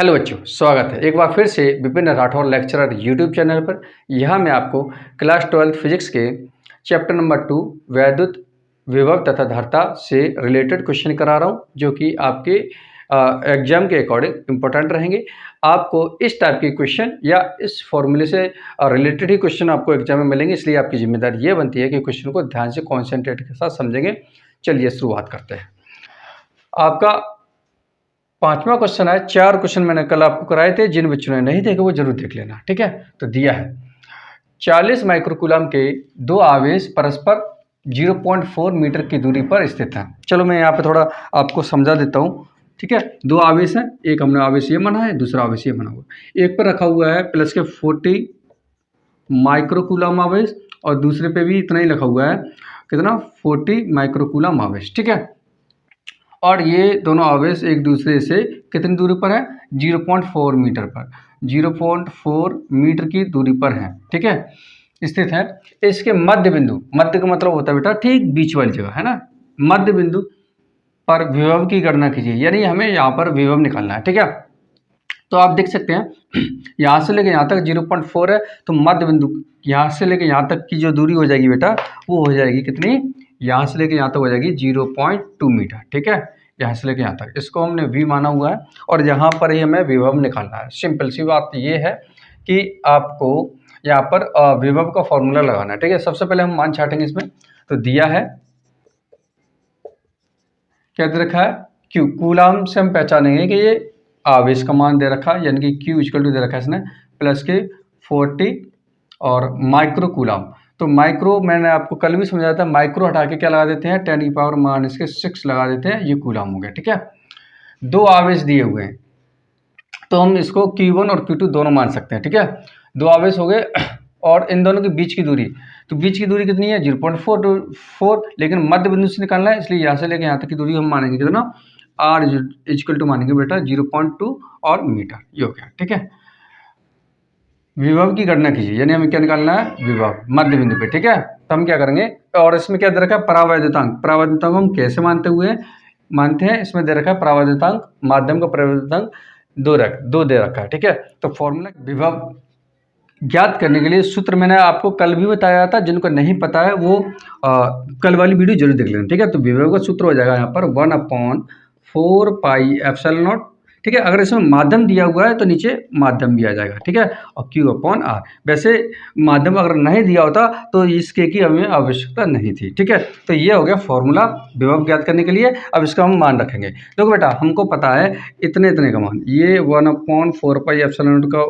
Hello बच्चों, स्वागत है एक बार फिर से Vipin Rathore lecturer YouTube channel पर। यहाँ मैं आपको क्लास 12 फिजिक्स के चैप्टर नंबर 2 वैद्युत विभव तथा धारिता से रिलेटेड क्वेश्चन करा रहा हूँ, जो कि आपके एग्जाम के अकॉर्डिंग इम्पोर्टेंट रहेंगे। आपको इस टाइप के क्वेश्चन या इस फॉर्मूले से रिलेटेड ही क्वेश्चन आपको एग्जाम में मिलेंगे, इसलिए आपकी जिम्मेदारी ये बनती है कि क्वेश्चन को ध्यान से कॉन्सेंट्रेट के साथ समझेंगे। चलिए शुरुआत करते हैं। आपका 5वां क्वेश्चन है। 4 क्वेश्चन मैंने कल आपको कराए थे, जिन बच्चों ने नहीं देखे वो जरूर देख लेना, ठीक है। तो दिया है 40 माइक्रोकूलम के दो आवेश परस्पर 0.4 मीटर की दूरी पर स्थित हैं। चलो मैं यहाँ पे थोड़ा आपको समझा देता हूँ, ठीक है। दो आवेश हैं, एक हमने आवेश ये माना है, दूसरा आवेश ये माना हुआ है। एक पर रखा हुआ है प्लस के 40 माइक्रोकूलम आवेश और दूसरे पे भी इतना ही रखा हुआ है, कितना 40 माइक्रोकूलम आवेश, ठीक है। और ये दोनों आवेश एक दूसरे से कितनी दूरी पर है? 0.4 मीटर पर, 0.4 मीटर की दूरी पर है, ठीक है, स्थित है। इसके मध्य बिंदु, मध्य का मतलब होता है बेटा ठीक बीच वाली जगह, है ना। मध्य बिंदु पर विभव की गणना कीजिए, यानी हमें यहाँ पर विभव निकालना है, ठीक है। तो आप देख सकते हैं यहाँ से लेके यहाँ तक 0.4 है, तो मध्य बिंदु यहाँ से लेके यहाँ तक की जो दूरी हो जाएगी बेटा, वो हो जाएगी कितनी? यहाँ से लेके यहाँ तक हो जाएगी 0.2 मीटर, ठीक है। यहाँ से लेके यहाँ तक, इसको हमने v माना हुआ है और यहाँ पर ही हमें विभव निकालना है। सिंपल सी बात ये है कि आपको यहाँ पर विभव का फॉर्मूला लगाना है, ठीक है। सबसे पहले हम मान छाटेंगे इसमें। तो दिया है, क्या दे रखा है? Q। कूलाम से हम पहचानेंगे कि ये आवेश का मान दे रखा है, यानी कि Q इक्वल टू दे रखा है इसने प्लस के 40 और माइक्रो कूलाम। तो माइक्रो मैंने आपको कल भी समझाया था, माइक्रो हटा के क्या लगा देते हैं? 10 की पावर माइनस के 6 लगा देते हैं, ये कूलाम हो गया, ठीक है। दो आवेश दिए हुए हैं तो हम इसको Q1 और Q2 दोनों मान सकते हैं, ठीक है। दो आवेश हो गए और इन दोनों के बीच की दूरी, तो बीच की दूरी कितनी है? 0.4, लेकिन मध्य बिंदु से निकालना है, इसलिए यहाँ से लेकर यहाँ तक की दूरी हम मानेंगे कितना? R इक्वल टू मानेंगे बेटा 0.2 और मीटर, ये हो गया, ठीक है। विभव की गणना कीजिए, यानी हमें क्या निकालना है? विभव मध्य बिंदु पे, ठीक है। तो हम क्या करेंगे, और इसमें क्या दे रखा है? परावैद्युतांक। परावैद्युतांक हम कैसे मानते हैं? इसमें दे रखा है परावैद्युतांक, माध्यम का परावैद्युतांक दो दे रखा है, ठीक है। तो फॉर्मूला विभव ज्ञात करने के लिए सूत्र मैंने आपको कल भी बताया था, जिनको नहीं पता है वो कल वाली वीडियो जरूर देख लेना, ठीक है। तो विभव का सूत्र हो जाएगा यहाँ पर 1/4 पाई एप्सिलॉन नॉट, ठीक है। अगर इसमें माध्यम दिया हुआ है तो नीचे माध्यम भी आ जाएगा, ठीक है, और Q/R। वैसे माध्यम अगर नहीं दिया होता तो इसके की हमें आवश्यकता नहीं थी, ठीक है। तो ये हो गया फॉर्मूला विभव ज्ञात करने के लिए। अब इसका हम मान रखेंगे। देखो बेटा, हमको पता है इतने का मान, ये 1/4 पाई एप्सिलॉन नॉट का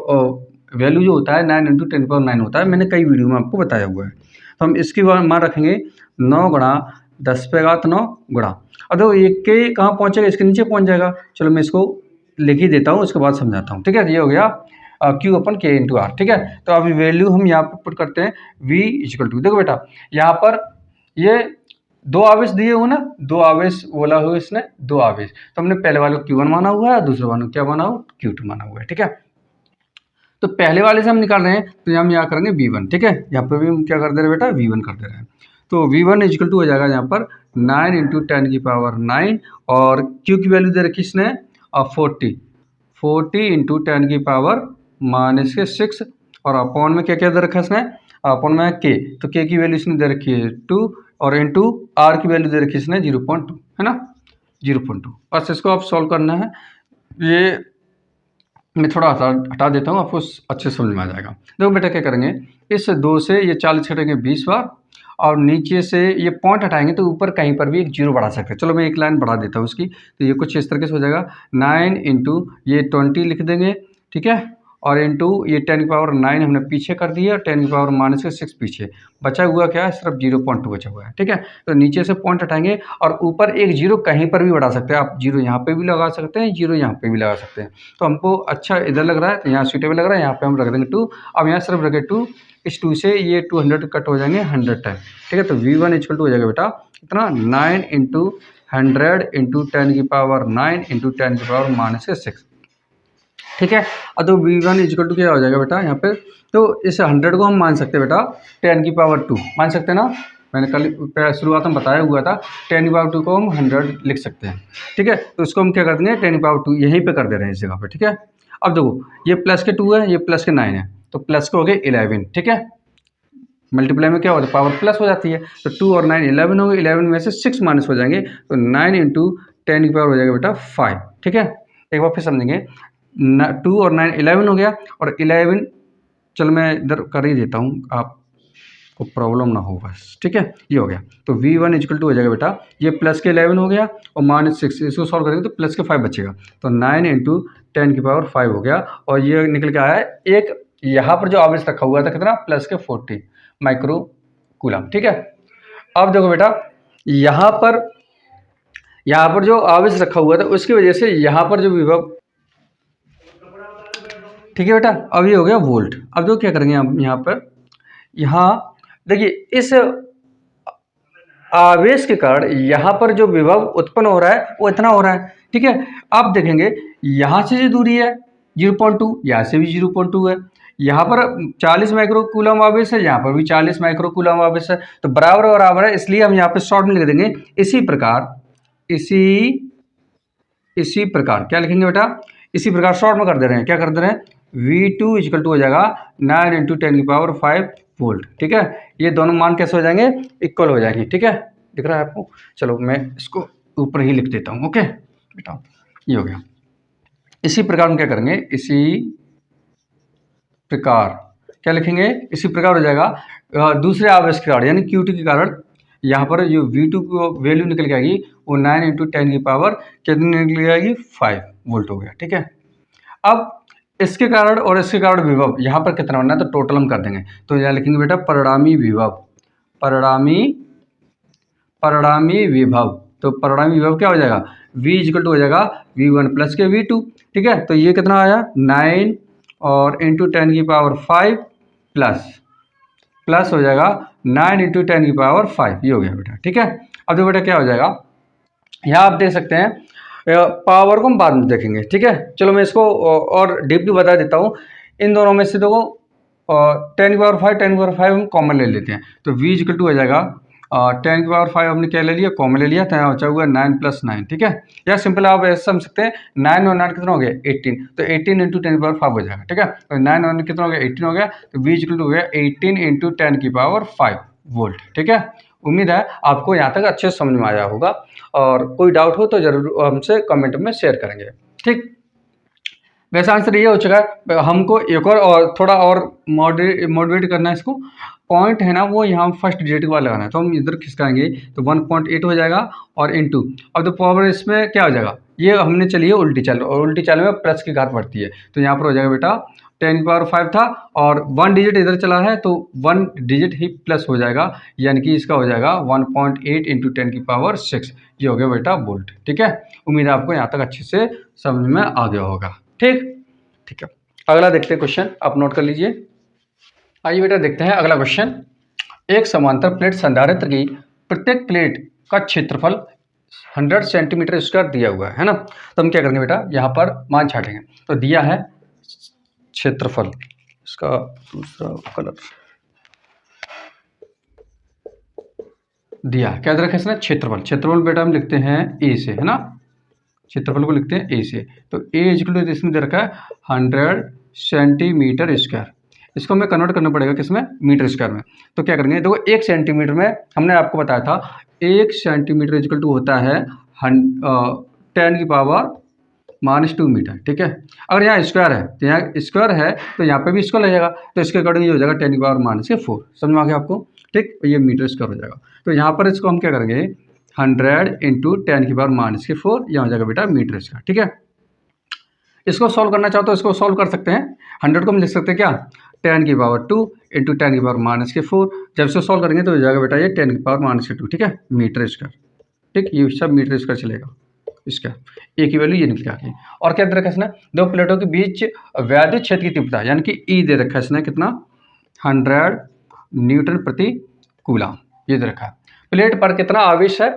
वैल्यू जो होता है 9 × 10⁹ होता है, मैंने कई वीडियो में आपको बताया हुआ है। तो हम इसकी मान रखेंगे 9 × 10⁹ गुणा, अब देखो ये के कहाँ पहुँचेगा? इसके नीचे पहुँच जाएगा। चलो मैं इसको लिख ही देता हूँ, उसके बाद समझाता हूँ, ठीक है। ये हो गया Q/K × R, ठीक है। तो अभी वैल्यू हम यहाँ पर पुट करते हैं V इक्वल टू, देखो बेटा यहाँ पर ये दो आवेश दिए हुए ना, दो आवेश बोला हुआ इसने, दो आवेश, तो हमने पहले वाले को Q1 माना हुआ है, दूसरे वाले को क्या माना हुआ? Q2 माना हुआ है, ठीक है। तो पहले वाले से हम निकाल रहे हैं, तो हम यहाँ करेंगे V1, ठीक है। यहाँ पर भी हम क्या कर दे रहे हैं बेटा? V1 कर दे रहे हैं। तो V1 इक्वल टू हो जाएगा यहाँ पर 9 × 10⁹ और Q की वैल्यू दे रखी इसने 40 × 10⁻⁻⁶, और अपॉन में क्या क्या दे रखा है इसने? अपॉन में K, तो K की वैल्यू इसने दे रखी है 2 और इंटू R की वैल्यू दे रखी है इसने 0.2, है ना, 0.2। बस इसको आप सॉल्व करना है। ये मैं थोड़ा हटा देता हूँ, आपको अच्छे समझ में आ जाएगा। देखो बेटा क्या करेंगे, इस 2 से ये 40 कटेंगे 20 बार, और नीचे से ये पॉइंट हटाएंगे तो ऊपर कहीं पर भी एक जीरो बढ़ा सकते हैं। चलो मैं एक लाइन बढ़ा देता हूँ उसकी, तो ये कुछ इस तरीके से हो जाएगा 9 × ये 20 लिख देंगे, ठीक है, और इंटू ये 10⁹ हमने पीछे कर दिया, 10⁻⁻⁶ पीछे, बचा हुआ क्या है? सिर्फ 0.2 बचा हुआ है, ठीक है। तो नीचे से पॉइंट हटाएंगे और ऊपर एक जीरो कहीं पर भी बढ़ा सकते हैं आप, जीरो यहाँ पे भी लगा सकते हैं, जीरो यहाँ पे भी लगा सकते हैं। तो हमको अच्छा इधर लग रहा है, तो यहाँ सूटेबल लग रहा है, यहाँ पे हम रख देंगे 2। अब यहाँ सिर्फ रखे 2, इस 2 से ये 200 कट हो जाएंगे 100 टाइम, ठीक है। तो V1 इक्वल टू हो जाएगा बेटा इतना 9 × 100 × 10⁻⁻⁶, ठीक है। अब तो V1 इक्वल टू क्या हो जाएगा बेटा यहाँ पे? तो इस 100 को हम मान सकते हैं बेटा 10⁻2 मान सकते हैं ना। मैंने कल शुरुआत में बताया हुआ था, 10⁻2 को हम 100 लिख सकते हैं, ठीक है। तो इसको हम क्या कर देंगे 10⁻2 यहीं पे कर दे रहे हैं इस जगह पे, ठीक है। अब देखो ये प्लस के 2 है, ये प्लस के 9 है, तो प्लस के हो गए 11, ठीक है। मल्टीप्लाई में क्या होता है, पावर प्लस हो जाती है, तो 2 और 9 11 हो गए, 11 में से 6 माइनस हो जाएंगे, तो 9 इंटू 10 की पावर हो जाएगा बेटा 5, ठीक है। एक बार फिर समझेंगे, 2 और 9 11 हो गया, और 11 चलो मैं इधर कर ही देता हूँ, आपको प्रॉब्लम ना हो बस, ठीक है। ये हो गया, तो V1 इक्वल टू हो जाएगा बेटा, ये प्लस के 11 हो गया और -6, इसको सॉल्व करेंगे तो प्लस के 5 बचेगा, तो 9 इंटू 10 की पावर 5 हो गया, और ये निकल के आया है एक यहाँ पर जो आवेश रखा हुआ था कितना, प्लस के 40 माइक्रो कूलम, ठीक है। अब देखो बेटा, यहाँ पर जो आवेश रखा हुआ था उसकी वजह से यहाँ पर जो विभव, ठीक है बेटा। अब ये हो गया वोल्ट। अब जो क्या करेंगे हम यहाँ देखिए, इस आवेश के कारण यहाँ पर जो विभव उत्पन्न हो रहा है वो इतना हो रहा है, ठीक है। आप देखेंगे यहाँ से जो दूरी है 0.2, यहाँ से भी 0.2 है, यहाँ पर 40 माइक्रो कूलम आवेश है, यहाँ पर भी 40 माइक्रो कूलम आवेश है, तो बराबर बराबर है, इसलिए हम यहाँ पे शॉर्ट में लिख देंगे इसी प्रकार क्या लिखेंगे बेटा, इसी प्रकार शॉर्ट में कर दे रहे हैं, क्या कर दे रहे हैं, V2 इक्वल टू हो जाएगा 9 इंटू 10 की पावर 5 वोल्ट, ठीक है। ये दोनों मान कैसे हो जाएंगे, इक्वल हो जाएंगे, ठीक है। दिख रहा है आपको, चलो मैं इसको ऊपर ही लिख देता हूँ, ओके बेटा। ये हो गया, इसी प्रकार हम क्या करेंगे, इसी प्रकार क्या लिखेंगे, इसी प्रकार हो जाएगा दूसरे आवेश के कारण यानी Q2 के कारण यहाँ पर जो V2 को वैल्यू निकल के आएगी वो 9 इंटू 10 की पावर कितनी निकल के आएगी, 5 वोल्ट हो गया, ठीक है। अब इसके कारण और इसके कारण विभव यहाँ पर कितना बनना है, तो टोटल हम कर देंगे, तो यहाँ लिखेंगे बेटा परिणामी विभव, तो परिणामी विभव क्या हो जाएगा, V इक्वल टू हो जाएगा V1 प्लस के V2, ठीक है। तो ये कितना आया 9 और इंटू 10 की पावर 5 प्लस हो जाएगा 9 इंटू 10 की पावर 5, ये हो गया बेटा, ठीक है। अब देखो बेटा क्या हो जाएगा, यहाँ आप देख सकते हैं, पावर को हम बाद में देखेंगे, ठीक है। चलो मैं इसको और डीपली बता देता हूँ। इन दोनों में से देखो 10 की पावर 5 10 की पावर 5 हम कॉमन ले लेते हैं, तो V इक्वल टू हो जाएगा 10 की पावर 5 हमने क्या ले लिया, कॉमन ले लिया, तो यहाँ बचा हुआ 9 प्लस 9, ठीक है। या सिंपल आप ऐसे समझ सकते हैं, 9 और 9 कितना हो गया 18, तो 18 इंटू 10 की पावर 5 हो जाएगा, ठीक है। तो 9 और 9 कितना हो गया 18 हो गया, तो V इक्वल टू हो गया 18 इंटू 10 की पावर 5 वोल्ट, ठीक है। उम्मीद है आपको यहाँ तक अच्छे से समझ में आया होगा, और कोई डाउट हो तो जरूर हमसे कमेंट में शेयर करेंगे, ठीक। वैसा आंसर ये हो चुका है, हमको एक और थोड़ा और मोटिवेट करना है, इसको पॉइंट है ना वो यहाँ फर्स्ट डिजिट वाला लगाना है, तो हम इधर खिसकाएंगे तो 1.8 हो जाएगा, और इनटू अब तो पावर इसमें क्या हो जाएगा, ये हमने चलिए उल्टी चाल, और उल्टी चाल में प्लस की घात बढ़ती है, तो यहाँ पर हो जाएगा बेटा 10 की पावर 5 था, और 1 डिजिट इधर चला है तो 1 डिजिट ही प्लस हो जाएगा, यानी कि इसका हो जाएगा 1.8 इंटू 10 की पावर 6, ये हो गया बेटा वोल्ट, ठीक है। उम्मीद है आपको यहाँ तक अच्छे से समझ में आ गया होगा, ठीक है। अगला देखते हैं क्वेश्चन, आप नोट कर लीजिए। आइए बेटा देखते हैं अगला क्वेश्चन। एक समांतर प्लेट संधारित्र की प्रत्येक प्लेट का क्षेत्रफल 100 सेंटीमीटर स्क्वायर दिया हुआ है ना, तो हम क्या करेंगे बेटा, यहाँ पर मान छाटेंगे, तो दिया है क्षेत्रफल, इसका दूसरा कलर दिया क्या दे रखा है इसने, क्षेत्रफल बेटा हम लिखते हैं ए से, है ना, क्षेत्रफल को लिखते हैं ए से, तो ए इक्वल टू इसमें दे रखा है 100 सेंटीमीटर स्क्वायर, इसको हमें कन्वर्ट करना पड़ेगा किसमें, मीटर स्क्वायर में। तो क्या करेंगे, देखो 1 सेंटीमीटर में हमने आपको बताया था 1 सेंटीमीटर इक्वल टू होता है 10 की पावर -2 मीटर, ठीक है। अगर यहाँ स्क्वायर है तो यहाँ स्क्वायर है, तो यहाँ पे भी स्क्वायर लगेगा, तो इसके अकॉर्डिंग ये हो जाएगा 10 की पावर -4, समझ में आ गया आपको, ठीक। ये मीटर स्क्वायर हो जाएगा, तो यहाँ पर इसको हम क्या करेंगे 100 इंटू 10 की पावर -4, यह हो जाएगा बेटा मीटर स्क्वायर, ठीक है। इसको सॉल्व करना चाहो तो इसको सॉल्व कर सकते हैं, 100 को हम लिख सकते हैं क्या 10 की पावर 2 इंटू 10 की पावर -4, जब इसको सॉल्व करेंगे तो हो जाएगा बेटा ये 10 की पावर -2, ठीक है, मीटर स्क्वायर, ठीक। ये सब मीटर स्क्वायर चलेगा, इसका ए की वैल्यू ये निकल के आ गई। और क्या दे रखा है इसने, दो प्लेटों के बीच वैद्युत क्षेत्र की तीव्रता यानी कि ई दे रखा है इसने कितना 100 न्यूटन प्रति कूलम, ये दे रखा है। प्लेट पर कितना आवेश है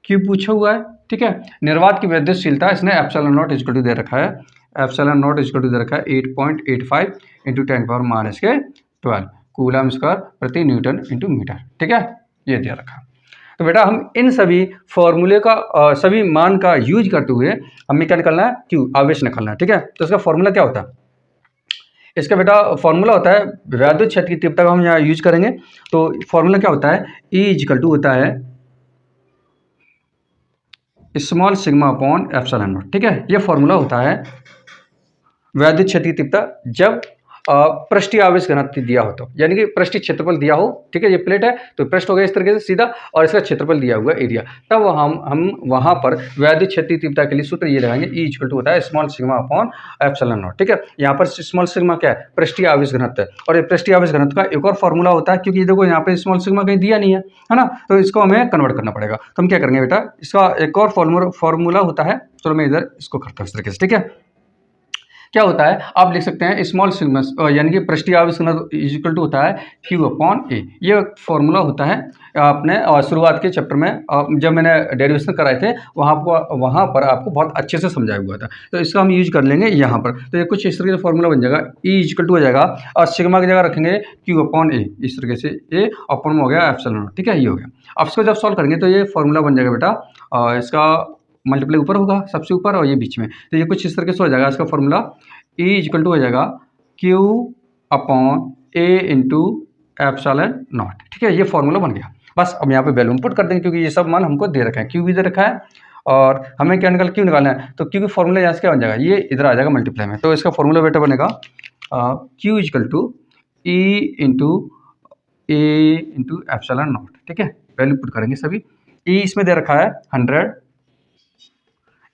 क्यों पूछा हुआ है, ठीक है। निर्वात की विद्युतशीलता इसने एप्सिलॉन नॉट इक्वल टू दे रखा है, एप्सिलॉन नॉट इक्वल टू दे रखा है 8.85 इंटू 10 पावर -12 कूलम स्क्वायर प्रति न्यूटन इंटू मीटर, ठीक है, ये दे रखा है। तो बेटा हम इन सभी फॉर्मूले का सभी मान का यूज करते हुए हमें क्या निकालना है, क्यू आवेश निकालना है। ठीक है, तो इसका फॉर्मूला क्या होता है, इसका बेटा फॉर्मूला होता है विद्युत क्षेत्र की तीव्रता का हम यहाँ यूज करेंगे। तो फॉर्मूला क्या होता है, E इक्वल टू होता है small sigma upon epsilon naught. ठीक है, ये फॉर्मूला होता है विद्युत क्षेत्र की तीव्रता जब पृष्ठीय आवेश घनत्व दिया हो, तो यानी कि पृष्ठीय क्षेत्रफल दिया हो। ठीक है, ये प्लेट है तो पृष्ठ हो गया इस तरीके से सीधा, और इसका क्षेत्रफल दिया हुआ एरिया, तब हम वहां पर विद्युत क्षेत्र की तीव्रता के लिए सूत्र ये लगाएंगे, E इक्वल टू होता है small sigma upon epsilon naught. ठीक है, यहाँ पर स्मॉल सिग्मा क्या है, पृष्ठीय आवेश घनत्व है, और ये पृष्ठीय आवेश घनत्व का एक और फॉर्मूला होता है, क्योंकि देखो यहाँ पे स्मॉल सिग्मा कहीं दिया नहीं है ना, तो इसको हमें कन्वर्ट करना पड़ेगा। तो हम क्या करेंगे बेटा, इसका एक और फॉर्मूला होता है, चलो मैं इधर इसको करता हूँ इस तरीके से। ठीक है, क्या होता है, आप लिख सकते हैं स्मॉल सिग्मा यानी कि पृष्ठीय आवेश घनत्व इक्वल टू होता है Q अपॉन A। ये फॉर्मूला होता है आपने शुरुआत के चैप्टर में जब मैंने डेरिवेशन कराए थे वहाँ पर आपको बहुत अच्छे से समझाया हुआ था, तो इसका हम यूज कर लेंगे यहाँ पर। तो ये कुछ इस तरीके से फॉर्मूला बन जाएगा, E इक्वल टू हो जाएगा और सिग्मा की जगह रखेंगे Q अपॉन A, इस तरीके से A अपॉन हो गया एप्सिलॉन। ठीक है, ये हो गया। अब इसको जब सॉल्व करेंगे तो ये फॉर्मूला बन जाएगा बेटा, इसका मल्टीप्लाई ऊपर होगा सबसे ऊपर और ये बीच में, तो ये कुछ इस तरीके से हो जाएगा। इसका फॉर्मूला E इक्वल टू हो जाएगा Q upon A into epsilon naught. ठीक है, ये फॉर्मूला बन गया। बस अब यहाँ पे वैल्यू इनपुट कर देंगे, क्योंकि ये सब मान हमको दे रखा है, Q भी दे रखा है और हमें क्या क्यों निकालना है, तो Q की फॉर्मूला यहाँ से क्या बन जाएगा, ये इधर आ जाएगा मल्टीप्लाई में, तो इसका फॉर्मूला बेटा बनेगा Q equal to E into A into epsilon naught. ठीक है, वैल्यू पुट करेंगे सभी। E इसमें दे रखा है 100,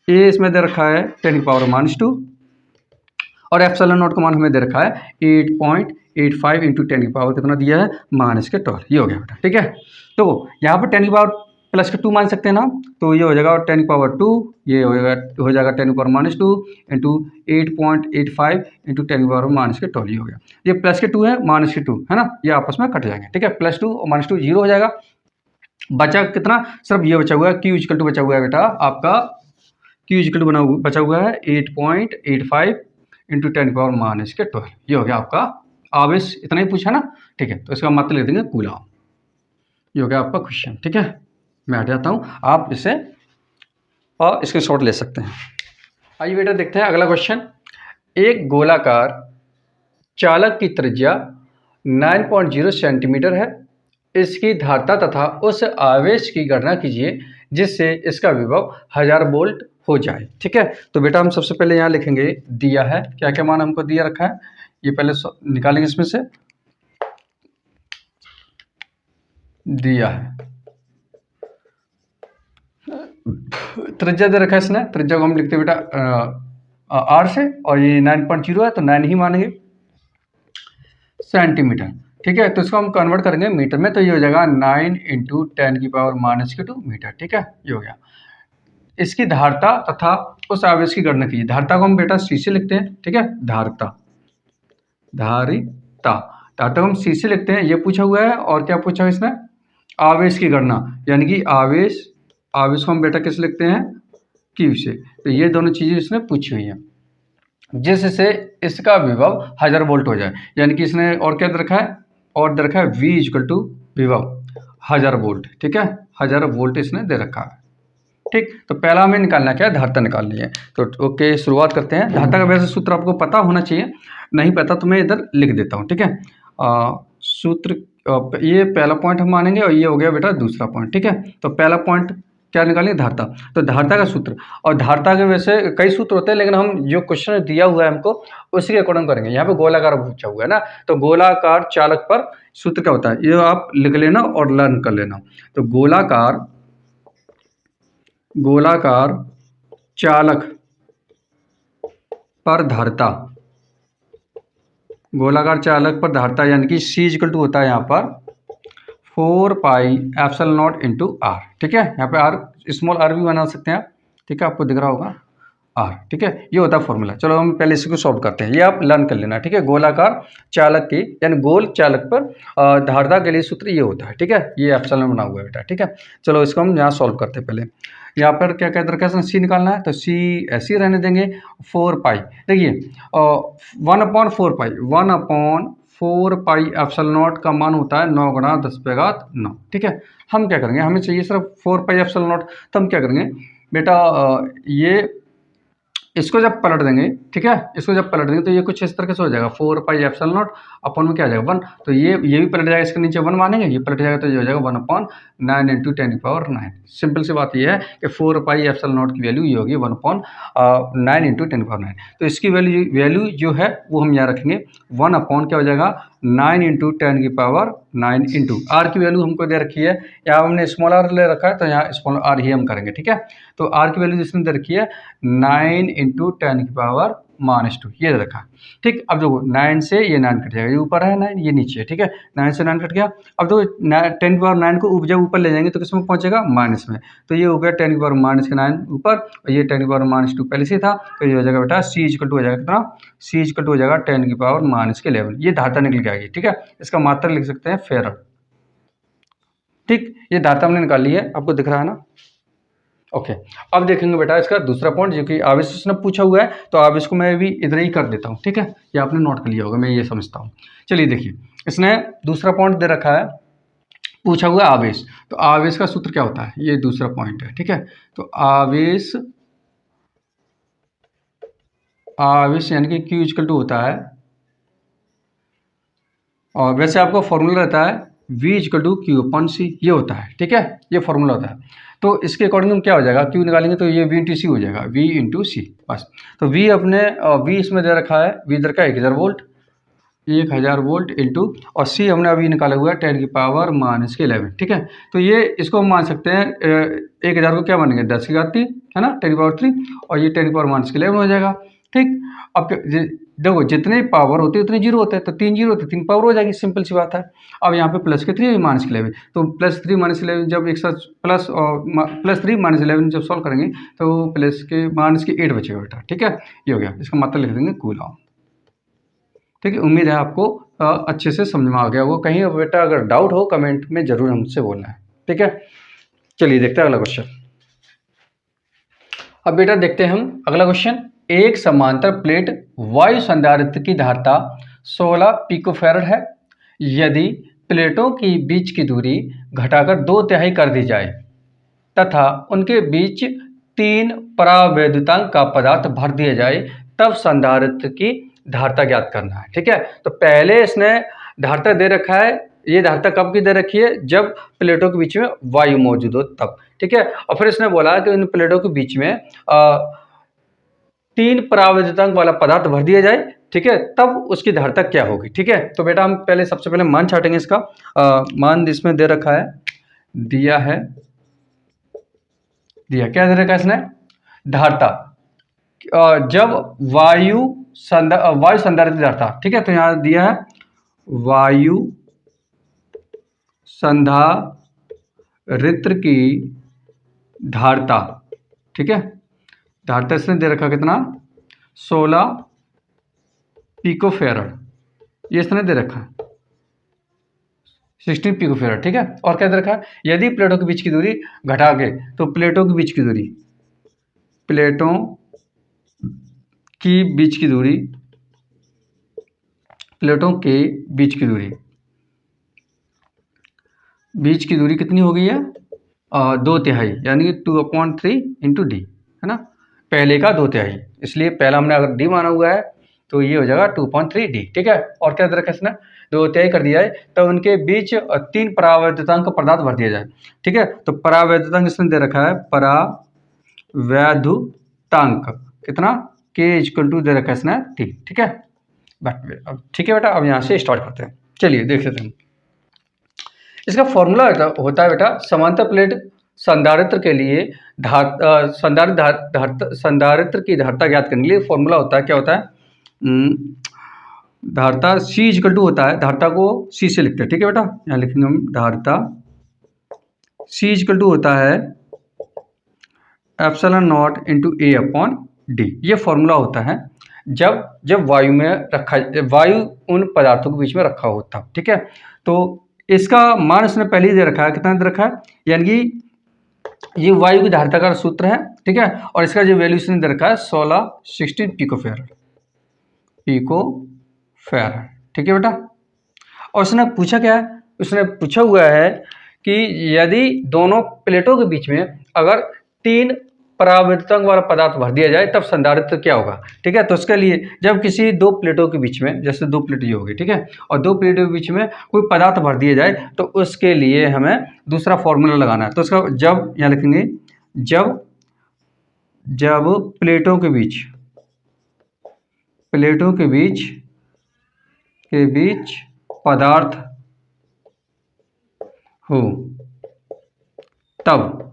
A इसमें दे रखा है 10⁻⁻2 और एप्सिलॉन नॉट का मान हमें दे रखा है 8.85 इंटू 10 की पावर कितना दिया है, -12। ये हो गया बेटा। ठीक है, तो यहाँ पर 10 की पावर प्लस के 2 मान सकते हैं ना, तो ये हो जाएगा 10 की पावर 2, ये हो जाएगा 10 की पावर -2 इंटू 8.85 इंटू 10 की पावर -12। ये हो गया, ये प्लस के 2 है माइनस के 2 है ना, ये आपस में कट जाएंगे। ठीक है, +2 और -2 जीरो हो जाएगा, बचा कितना, सिर्फ ये बचा हुआ है Q इक्वल टू बचा हुआ है बेटा आपका, Q इक्वल टू बचा हुआ है 8.85 इंटू 10 की पावर -12। ये हो गया आपका आवेश, इतना ही पूछा ना। ठीक है, तो इसका मतलब लिख देंगे कूलम। ये हो गया आपका क्वेश्चन। ठीक है, मैं हट जाता हूँ, आप इसे और इसके शॉर्ट ले सकते हैं। आइए बेटा देखते हैं अगला क्वेश्चन। एक गोलाकार चालक की त्रिज्या 9.0 सेंटीमीटर है, इसकी धारता तथा उस आवेश की गणना कीजिए जिससे इसका विभव 1000 वोल्ट हो जाए। ठीक है, तो बेटा हम सबसे पहले यहाँ लिखेंगे दिया है, क्या क्या मान हमको दिया रखा है, ये पहले निकालेंगे इसमें से। दिया है त्रिज्या दे रखा है इसने, त्रिज्या को हम लिखते हैं बेटा R से, और ये 9.0 है तो 9 ही मानेंगे सेंटीमीटर। ठीक है, तो इसको हम कन्वर्ट करेंगे मीटर में, तो ये हो जाएगा 9 इंटू 10 की पावर -2 मीटर। ठीक है, ये हो गया। इसकी धारता तथा उस आवेश की गणना कीजिए। धारता को हम बेटा C से लिखते हैं। ठीक है, धारिता को हम C से लिखते हैं, ये पूछा हुआ है। और क्या पूछा है इसने, आवेश की गणना, यानी कि आवेश को हम बेटा किस लिखते हैं, Q से। तो ये दोनों चीजें इसने पूछी हुई हैं जिससे इसका विभव 1000 वोल्ट हो जाए, यानी कि इसने और क्या दे रखा है, और दे रखा है V इक्वल टू विभव 1000 वोल्ट। ठीक है, 1000 वोल्ट इसने दे रखा है। ठीक, तो पहला हमें निकालना क्या है, धारता निकालनी है। तो ओके, शुरुआत करते हैं। धारता का वैसे सूत्र आपको पता होना चाहिए, नहीं पता तो मैं इधर लिख देता हूँ। ठीक है, सूत्र ये पहला पॉइंट हम मानेंगे और ये हो गया बेटा दूसरा पॉइंट। ठीक है, तो पहला पॉइंट क्या निकालेंगे, धारता। तो धारता का सूत्र, और धारता के वैसे कई सूत्र होते हैं, लेकिन हम जो क्वेश्चन दिया हुआ है हमको उसी के अकॉर्डिंग करेंगे। यहाँ पे गोलाकार पूछा हुआ है ना, तो गोलाकार चालक पर सूत्र क्या होता है, ये आप लिख लेना और लर्न कर लेना। तो गोलाकार चालक पर धारता, गोलाकार चालक पर धारता यानी कि C इक्वल टू होता है यहाँ पर 4 pi epsilon not into R। ठीक है, यहाँ पे R स्मॉल r भी बना सकते हैं आप। ठीक है, आपको दिख रहा होगा R। ठीक है, ये होता है फॉर्मूला। चलो हम पहले इसको सॉल्व करते हैं, ये आप लर्न कर लेना। ठीक है, गोलाकार चालक की यानी गोल चालक पर धारता के लिए सूत्र ये होता है। ठीक है, ये एप्सिलॉन बना हुआ है बेटा। ठीक है, चलो इसको हम यहाँ सॉल्व करते हैं। पहले यहाँ पर क्या कहते हैं, C निकालना है, तो C ऐसे ही रहने देंगे। 4 पाई, देखिए 1/4 पाई, 1/4 4 पाई एप्सिलॉन नॉट का मान होता है 9 गुणा 10⁻9। ठीक है, हम क्या करेंगे, हमें चाहिए सिर्फ 4 पाई एप्सिलॉन नॉट। तो हम क्या करेंगे बेटा, ये इसको जब पलट देंगे, ठीक है, इसको जब पलट देंगे तो ये कुछ इस तरह से हो जाएगा 4 पाई एप्सिलॉन नॉट अपन में क्या आ जाएगा 1। तो ये भी पलट जाएगा, इसके नीचे 1 मानेंगे, ये पलट जाएगा तो ये हो जाएगा 1/9 इंटू 10⁹9। सिंपल सी बात ये है कि 4 पाई एप्सिलॉन नॉट की वैल्यू ये होगी 1/9 इंटू 10⁹9। तो इसकी वैल्यू जो है वो हम यहाँ रखेंगे 1 क्या हो जाएगा 9 इंटू 10⁹9 इंटू आर की वैल्यू हमको दे रखी है, यहाँ हमने स्मॉल आर ले रखा है तो यहाँ स्मॉल आर ही हम करेंगे। ठीक है, तो आर की वैल्यू जिसने दे रखी है 9 इंटू 10⁻⁻2 ये दे रखा। ठीक, अब देखो 9 से ये 9 कट जाएगा, ये ऊपर है 9, ये नीचे है। ठीक है, 9 से 9 कट गया। अब तो 10⁻9 को जब ऊपर ले जाएंगे तो किस में पहुंचेगा, माइनस में। तो ये हो गया 10⁻⁻9 ऊपर, और ये 10⁻⁻2 पहले से था, तो ये हो जाएगा बेटा c इक्वल टू हो जाएगा कितना, c इक्वल टू हो जाएगा 10⁻11। ये धारता निकल के आएगी। ठीक है, इसका मात्रा लिख सकते हैं फेरड। ठीक, ये धारता हमने निकाल ली है, आपको दिख रहा है ना। ओके, अब देखेंगे बेटा इसका दूसरा पॉइंट, जो कि आवेश उसने पूछा हुआ है, तो आवेश को मैं भी इधर ही कर देता हूँ। ठीक है, ये आपने नोट कर लिया होगा, मैं ये समझता हूँ। चलिए देखिए, इसने दूसरा पॉइंट दे रखा है, पूछा हुआ है आवेश। तो आवेश का सूत्र क्या होता है, ये दूसरा पॉइंट है। ठीक है, तो आवेश यानी कि Q इक्वल टू होता है, और वैसे आपका फॉर्मूला रहता है V इक्वल टू Q/C, ये होता है। ठीक है, ये फॉर्मूला होता है। तो इसके अकॉर्डिंग हम क्या हो जाएगा, Q निकालेंगे तो ये V इंटू सी हो जाएगा, V इंटू सी बस। तो V अपने V इसमें दे रखा है, V दे रखा है 1000 वोल्ट, 1000 वोल्ट इंटू, और C हमने अभी निकाला हुआ है 10⁻11। ठीक है, तो ये इसको हम मान सकते हैं 1000 को क्या मानेंगे 10⁻3 है ना, 10⁻3, और ये 10⁻11 हो जाएगा। ठीक, अब देखो जितने पावर होती है उतने जीरो होते हैं, तो 3 जीरो होते हैं 3 पावर हो जाएगी, सिंपल सी बात है। अब यहाँ पे प्लस के 3 माइनस के 11, तो +3 -11 जब एक साथ +3 -11 जब सॉल्व करेंगे तो -8 बचेगा बेटा। ठीक है, ये हो गया, इसका मतलब लिख देंगे कूलम। ठीक है, उम्मीद है आपको अच्छे से समझ में आ गया होगा। कहीं बेटा अगर डाउट हो कमेंट में जरूर हमसे बोलना है। ठीक है, चलिए देखते हैं अगला क्वेश्चन। अब बेटा देखते हैं हम अगला क्वेश्चन। एक समांतर प्लेट वायु संधारित्र की धारता 16 पिकोफैरड है। यदि प्लेटों की बीच की दूरी घटाकर 2/3 कर दी जाए तथा उनके बीच 3 परावैद्युतांक का पदार्थ भर दिया जाए, तब संधारित्र की धारता ज्ञात करना है। ठीक है, तो पहले इसने धारता दे रखा है, ये धारता कब की दे रखी है, जब प्लेटों के बीच में वायु मौजूद हो तब। ठीक है, और फिर इसने बोला कि इन प्लेटों के बीच में 3 परावैद्युतांक वाला पदार्थ भर दिया जाए। ठीक है, तब उसकी धारता क्या होगी। ठीक है, तो बेटा हम पहले सबसे पहले मान छाटेंगे इसका। मान इसमें दे रखा है, दिया क्या दे रखा है इसने, धारता जब वायु संधारित्र धारता। ठीक है, तो यहाँ दिया है वायु संधारित्र की धारता। ठीक है, धारता इसने दे रखा कितना 16 पिकोफैरड, ये इसने दे रखा 16 पिकोफैरड। ठीक है, और क्या दे रखा है, यदि प्लेटों के बीच की दूरी घटा के, तो प्लेटों के बीच की दूरी कितनी हो गई है 2/3, यानी कि 2/3 इंटू डी है ना, पहले का 2/3, इसलिए पहला हमने अगर डी माना हुआ है तो ये हो जाएगा 2/3 डी। ठीक है, और क्या दे रखा है इसने 2/3 कर दिया है, तो उनके बीच 3 परावैद्युतांक का पदार्थ भर दिया जाए। ठीक है, तो परावैद्युतांक इसने दे रखा है, परावैद्युतांक कितना के इक्वल टू दे रखा है इसने टी। ठीक है, ठीक है बेटा, अब यहाँ से स्टार्ट करते हैं। चलिए देख लेते हैं। इसका फॉर्मूला होता है बेटा, समांतर प्लेट संधारित्र के लिए संधारित्र की धारता ज्ञात करने के लिए फॉर्मूला होता है, क्या होता है, धारता C इक्वल टू होता है, धारता को C से लिखते हैं। ठीक है बेटा, यहाँ लिखेंगे हम धारता C इक्वल टू होता है ε0 इंटू A/D। ये फॉर्मूला होता है जब वायु उन पदार्थों के बीच में रखा हो तब। ठीक है, तो इसका मान इसने पहले ही दे रखा है, कितना दे रखा है, यानी कि ये वायु की धारता का सूत्र है। ठीक है, और इसका जो वैल्यू इसने दे रखा है 16 पिकोफैरड। ठीक है बेटा, और उसने पूछा क्या है, उसने पूछा हुआ है कि यदि दोनों प्लेटों के बीच में अगर 3 परावर्तक वाला पदार्थ भर दिया जाए तब संधारित्र क्या होगा। ठीक है, तो उसके लिए जब किसी 2 प्लेटों के बीच में, जैसे 2 प्लेट ये होगी, ठीक है, और 2 प्लेटों के बीच में कोई पदार्थ भर दिया जाए तो उसके लिए हमें दूसरा फॉर्मूला लगाना है। तो उसका जब यहाँ लिखेंगे, जब जब प्लेटों के बीच पदार्थ हो, तब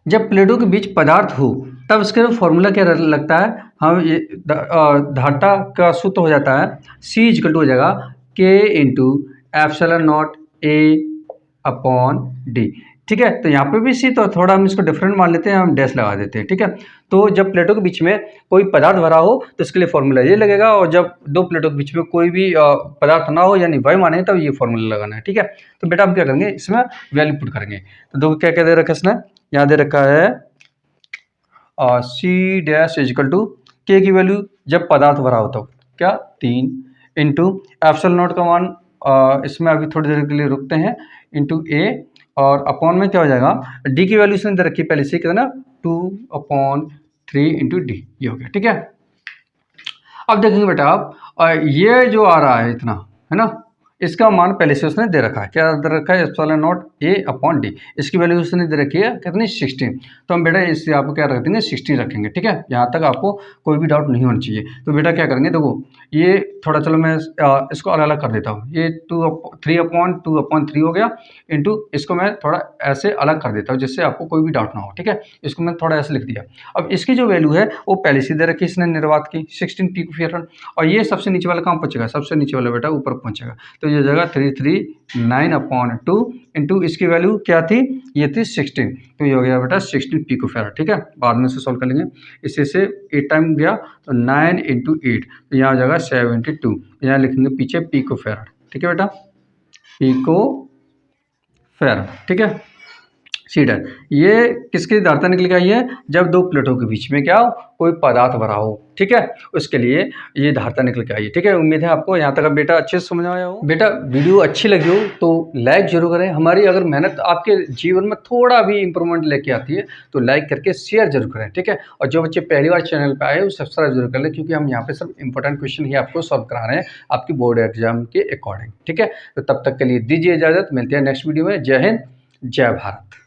जब प्लेटों के बीच पदार्थ हो तब इसका फॉर्मूला क्या लगता है, हम ये धारिता का सूत्र हो जाता है C इक्वल टू हो जाएगा K into epsilon not A upon D। ठीक है, तो यहाँ पे भी C, तो थोड़ा हम इसको डिफरेंट मान लेते हैं, हम डैश लगा देते हैं। ठीक है, तो जब प्लेटों के बीच में कोई पदार्थ भरा हो तो इसके लिए फॉर्मूला ये लगेगा, और जब 2 प्लेटों के बीच में कोई भी पदार्थ ना हो यानी वायु माने तब ये फॉर्मूला लगाना है। ठीक है, तो बेटा हम क्या करेंगे, इसमें वैल्यू पुट करेंगे। तो दो क्या क्या दे रखा है इसने, यहाँ दे रखा है C dash equal to K की वैल्यू जब पदार्थ भरा हो तो क्या 3 इंटू एप्सिलॉन नॉट का मान, इसमें अभी थोड़ी देर के लिए रुकते हैं, इंटू A, और अपॉन में क्या हो जाएगा, D की वैल्यू इसने दे रखी है पहले से, कितना 2/3 इंटू D, ये हो गया। ठीक है, अब देखेंगे बेटा आप ये जो आ रहा है इतना, है ना, इसका मान पहले से उसने दे रखा है, क्या दे रखा है, epsilon not A upon D, इसकी वैल्यू उसने दे रखी है कितनी 16। तो हम बेटा इससे आपको क्या रख देंगे 16 रखेंगे। ठीक है, यहाँ तक आपको कोई भी डाउट नहीं होना चाहिए। तो बेटा क्या करेंगे, देखो ये थोड़ा, चलो मैं इसको अलग अलग कर देता हूँ, ये 3/2/3 हो गया, इंटू इसको मैं थोड़ा ऐसे अलग कर देता हूँ जिससे आपको कोई भी डाउट ना हो। ठीक है, इसको मैं थोड़ा ऐसे लिख दिया। अब इसकी जो वैल्यू है वो पहले से दे रखी है इसने निर्वात की 16 पिकोफैराड, और ये सबसे नीचे वाला कहाँ पहुँचेगा, सबसे नीचे वाला बेटा ऊपर पहुँचेगा। तो ये जगह 339/2 इंटू इसकी वैल्यू क्या थी, ये थी 16, तो ये हो गया बेटा 16 पिकोफैराड। ठीक है, बाद में से सॉल्व कर लेंगे, इससे से 8 टाइम गया तो 9 इंटू 8, तो यहाँ हो जाएगा 72, यहाँ लिखेंगे पीछे पिकोफैराड। ठीक है बेटा, पिकोफैराड। ठीक है, सीट है, ये किसकी धारिता निकल के आई है, जब 2 प्लेटों के बीच में क्या हो, कोई पदार्थ भरा हो। ठीक है, उसके लिए ये धारिता निकल के आई है। ठीक है, उम्मीद है आपको यहाँ तक अब बेटा अच्छे से समझ आया हो। बेटा वीडियो अच्छी लगी हो तो लाइक जरूर करें, हमारी अगर मेहनत आपके जीवन में थोड़ा भी इंप्रूवमेंट लेके आती है तो लाइक करके शेयर जरूर करें। ठीक है, और जो बच्चे पहली बार चैनल पर आए वो सब्सक्राइब जरूर कर लें, क्योंकि हम यहाँ पे सब इंपॉर्टेंट क्वेश्चन ही आपको सॉल्व करा रहे हैं आपकी बोर्ड एग्जाम के अकॉर्डिंग। ठीक है, तो तब तक के लिए दीजिए इजाजत, मिलते हैं नेक्स्ट वीडियो में। जय हिंद, जय भारत।